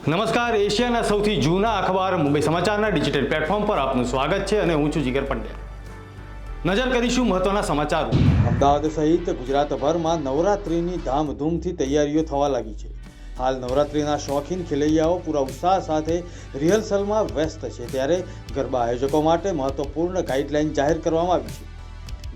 નમસ્કાર, એશિયાના સૌથી જૂના અખબાર મુંબઈ સમાચારના ડિજિટલ પ્લેટફોર્મ પર આપનું સ્વાગત છે અને હું છું જીગર પંડ્યા। નજર કરીશું મહત્વના સમાચારો। અમદાવાદ સહિત ગુજરાતભરમાં નવરાત્રિની ધામધૂમથી તૈયારીઓ થવા લાગી છે। હાલ નવરાત્રિના શોખીન ખેલૈયાઓ પૂરા ઉત્સાહ સાથે રિહર્સલમાં વ્યસ્ત છે, ત્યારે ગરબા આયોજકો માટે મહત્વપૂર્ણ ગાઈડલાઈન જાહેર કરવામાં આવી છે।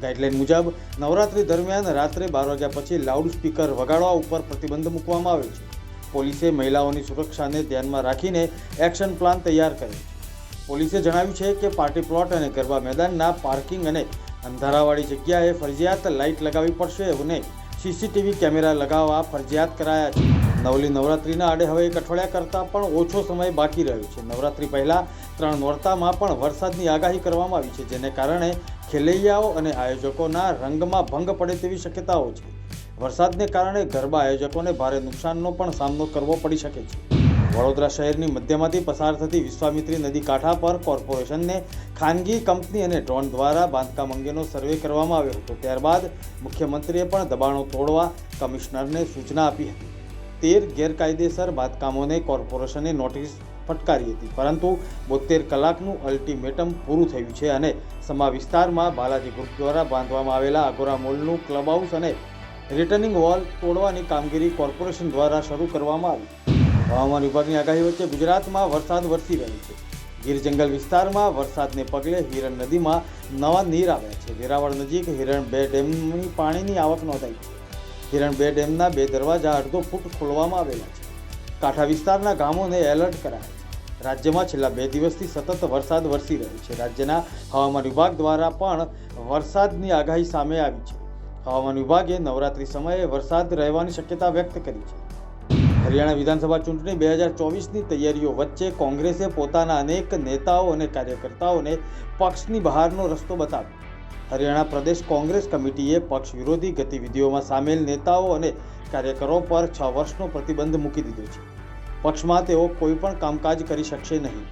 ગાઈડલાઈન મુજબ નવરાત્રિ દરમિયાન રાત્રે 12 વાગ્યા પછી લાઉડ સ્પીકર વગાડવા ઉપર પ્રતિબંધ મૂકવામાં આવ્યો છે। પોલીસે મહિલાઓની સુરક્ષાને ધ્યાનમાં રાખીને એક્શન પ્લાન તૈયાર કર્યો છે। પોલીસે જણાવ્યું છે કે પાર્ટી પ્લોટ અને ગરબા મેદાનના પાર્કિંગ અને અંધારાવાળી જગ્યાએ ફરજિયાત લાઇટ લગાવવી પડશે અને સીસીટીવી કેમેરા લગાવવા ફરજિયાત કરાયા છે। નવલી નવરાત્રિના આડે હવે એક અઠવાડિયા કરતાં પણ ઓછો સમય બાકી રહ્યો છે। નવરાત્રિ પહેલાં 3 નોરતામાં પણ વરસાદની આગાહી કરવામાં આવી છે, જેને કારણે ખેલૈયાઓ અને આયોજકોના રંગમાં ભંગ પડે તેવી શક્યતાઓ છે। વરસાદને કારણે ગરબા આયોજકોને ભારે નુકસાનનો પણ સામનો કરવો પડી શકે છે। વડોદરા શહેરની મધ્યમાંથી પસાર થતી વિશ્વામિત્રી નદી કાંઠા પર કોર્પોરેશનને ખાનગી કંપની અને ડ્રોન દ્વારા બાંધકામ અંગેનો સર્વે કરવામાં આવ્યો હતો। ત્યારબાદ મુખ્યમંત્રીએ પણ દબાણો તોડવા કમિશનરને સૂચના આપી હતી। 13 ગેરકાયદેસર બાંધકામોને કોર્પોરેશને નોટિસ ફટકારી હતી, પરંતુ 72 કલાકનું અલ્ટિમેટમ પૂરું થયું છે અને સમા વિસ્તારમાં બાલાજી ગ્રુપ દ્વારા બાંધવામાં આવેલા અગોરા મોલનું ક્લબ હાઉસ અને રિટર્નિંગ વોલ તોડવાની કામગીરી કોર્પોરેશન દ્વારા શરૂ કરવામાં આવી। હવામાન વિભાગની આગાહી વચ્ચે ગુજરાતમાં વરસાદ વરસી રહ્યો છે। ગીર જંગલ વિસ્તારમાં વરસાદને પગલે હિરણ નદીમાં નવા નીર આવ્યા છે। વેરાવળ નજીક હિરણ 2 ડેમની પાણીની આવક નોંધાઈ છે। હિરણ 2 ડેમના 2 દરવાજા અડધો ફૂટ ખોલવામાં આવેલા છે। કાંઠા વિસ્તારના ગામોને એલર્ટ કરાયા છે। રાજ્યમાં છેલ્લા 2 દિવસથી સતત વરસાદ વરસી રહ્યો છે। રાજ્યના હવામાન વિભાગ દ્વારા પણ વરસાદની આગાહી સામે આવી છે। હવામાન વિભાગે નવરાત્રી સમયે વરસાદ રહેવાની શક્યતા વ્યક્ત કરી છે। હરિયાણા વિધાનસભા ચૂંટણી 2024ની તૈયારીઓ વચ્ચે કોંગ્રેસે પોતાના અનેક નેતાઓ અને કાર્યકર્તાઓને પક્ષની બહારનો રસ્તો બતાવ્યો। હરિયાણા પ્રદેશ કોંગ્રેસ કમિટીએ પક્ષ વિરોધી ગતિવિધિઓમાં સામેલ નેતાઓ અને કાર્યકરો પર 6 વર્ષનો પ્રતિબંધ મૂકી દીધો છે। પક્ષમાં તેઓ કોઈ પણ કામકાજ કરી શકશે નહીં।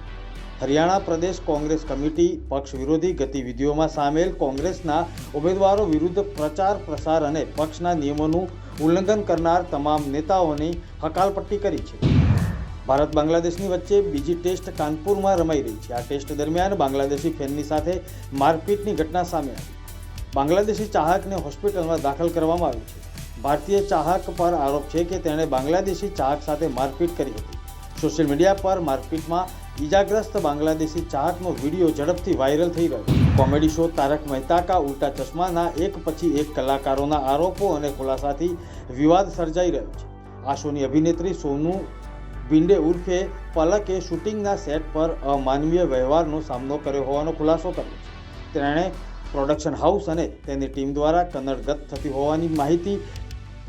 હરિયાણા પ્રદેશ કોંગ્રેસ કમિટી પક્ષ વિરોધી ગતિવિધિઓમાં સામેલ કોંગ્રેસના ઉમેદવારો વિરુદ્ધ પ્રચાર પ્રસાર અને પક્ષના નિયમોનું ઉલ્લંઘન કરનાર તમામ નેતાઓની હકાલપટ્ટી કરી છે। ભારત બાંગ્લાદેશની વચ્ચે બીજી ટેસ્ટ કાનપુરમાં રમાઈ રહી છે। આ ટેસ્ટ દરમિયાન બાંગ્લાદેશી ફેનની સાથે મારપીટની ઘટના સામે આવી। બાંગ્લાદેશી ચાહકને હોસ્પિટલમાં દાખલ કરવામાં આવ્યો છે। ભારતીય ચાહક પર આરોપ છે કે તેણે બાંગ્લાદેશી ચાહક સાથે મારપીટ કરી હતી। સોશિયલ મીડિયા પર મારપીટમાં ઈજાગ્રસ્ત બાંગ્લાદેશી ચાહકનો વિડીયો ઝડપથી વાયરલ થઈ રહ્યો છે। કોમેડી શો તારક મહેતા કા ઉલ્ટા ચશ્માના એક પછી એક કલાકારોના આરોપો અને ખુલાસાથી વિવાદ સર્જાઈ રહ્યો છે। આ શોની અભિનેત્રી સોનુ બિંડે ઉર્ફે પલકે શૂટિંગના સેટ પર અમાનવીય વ્યવહારનો સામનો કર્યો હોવાનો ખુલાસો કર્યો છે। તેણે પ્રોડક્શન હાઉસ અને તેની ટીમ દ્વારા કનડગત થતી હોવાની માહિતી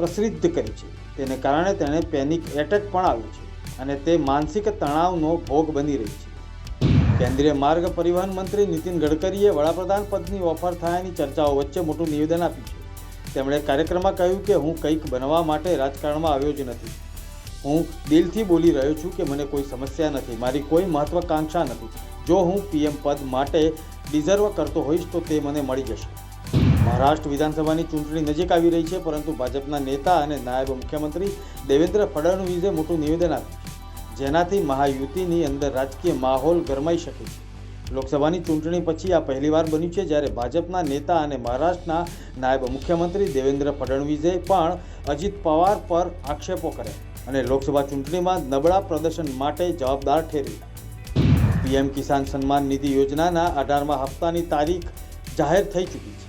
પ્રસિદ્ધ કરી છે। તેને કારણે તેણે પેનિક એટેક પણ આવ્યો છે અને તે માનસિક તણાવનો ભોગ બની રહી છે। કેન્દ્રીય માર્ગ પરિવહન મંત્રી નીતિન ગડકરીએ વડાપ્રધાન પદની ઓફર થયાની ચર્ચાઓ વચ્ચે મોટું નિવેદન આપ્યું છે। તેમણે કાર્યક્રમમાં કહ્યું કે હું કંઈક બનવા માટે રાજકારણમાં આવ્યો જ નથી। હું દિલથી બોલી રહ્યો છું કે મને કોઈ સમસ્યા નથી, મારી કોઈ મહત્વાકાંક્ષા નથી। જો હું પીએમ પદ માટે ડિઝર્વ કરતો હોઈશ તો તે મને મળી જશે। મહારાષ્ટ્ર વિધાનસભાની ચૂંટણી નજીક આવી રહી છે, પરંતુ ભાજપના નેતા અને નાયબ મુખ્યમંત્રી દેવેન્દ્ર ફડણવીસે મોટું નિવેદન આપ્યું છે, જેનાથી મહાયુતિની અંદર રાજકીય માહોલ ગરમાઈ શકે છે। લોકસભાની ચૂંટણી પછી આ પહેલીવાર બન્યું છે જ્યારે ભાજપના નેતા અને મહારાષ્ટ્રના નાયબ મુખ્યમંત્રી દેવેન્દ્ર ફડણવીસે પણ અજીત પવાર પર આક્ષેપો કર્યા અને લોકસભા ચૂંટણીમાં નબળા પ્રદર્શન માટે જવાબદાર ઠેરવ્યા। પીએમ કિસાન સન્માન નિધિ યોજનાના 18મા હપ્તાની તારીખ જાહેર થઈ ચૂકી છે।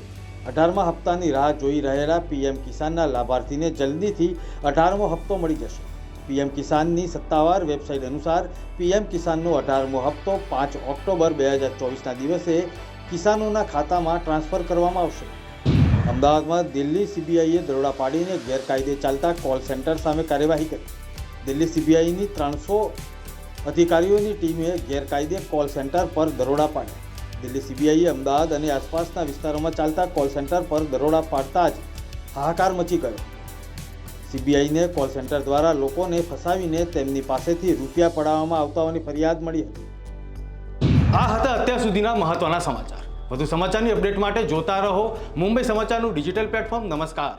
18મા હપ્તાની રાહ જોઈ રહેલા પીએમ કિસાનના લાભાર્થીને જલ્દીથી 18મો હપ્તો મળી જશે। પીએમ કિસાનની સત્તાવાર વેબસાઇટ અનુસાર પીએમ કિસાનનો 18મો હપ્તો 5 ઓક્ટોબર 2024ના દિવસે કિસાનોના ખાતામાં ટ્રાન્સફર કરવામાં આવશે। અમદાવાદમાં દિલ્હી સીબીઆઈએ દરોડા પાડીને ગેરકાયદે ચાલતા કોલ સેન્ટર સામે કાર્યવાહી કરી। દિલ્હી સીબીઆઈની 300 અધિકારીઓની ટીમે ગેરકાયદે કોલ સેન્ટર પર દરોડા પાડ્યા। દિલ્હી સીબીઆઈએ અમદાવાદ અને આસપાસના વિસ્તારોમાં ચાલતા કોલ સેન્ટર પર દરોડા પાડતા જ હાહાકાર મચી ગયો। સીબીઆઈને કોલ સેન્ટર દ્વારા લોકોને ફસાવીને તેમની પાસેથી રૂપિયા પડાવવામાં આવતા હોવાની ફરિયાદ મળી હતી। આ હતા અત્યાર સુધીના મહત્વના સમાચાર। વધુ સમાચારની અપડેટ માટે જોતા રહો મુંબઈ સમાચારનું ડિજિટલ પ્લેટફોર્મ। નમસ્કાર।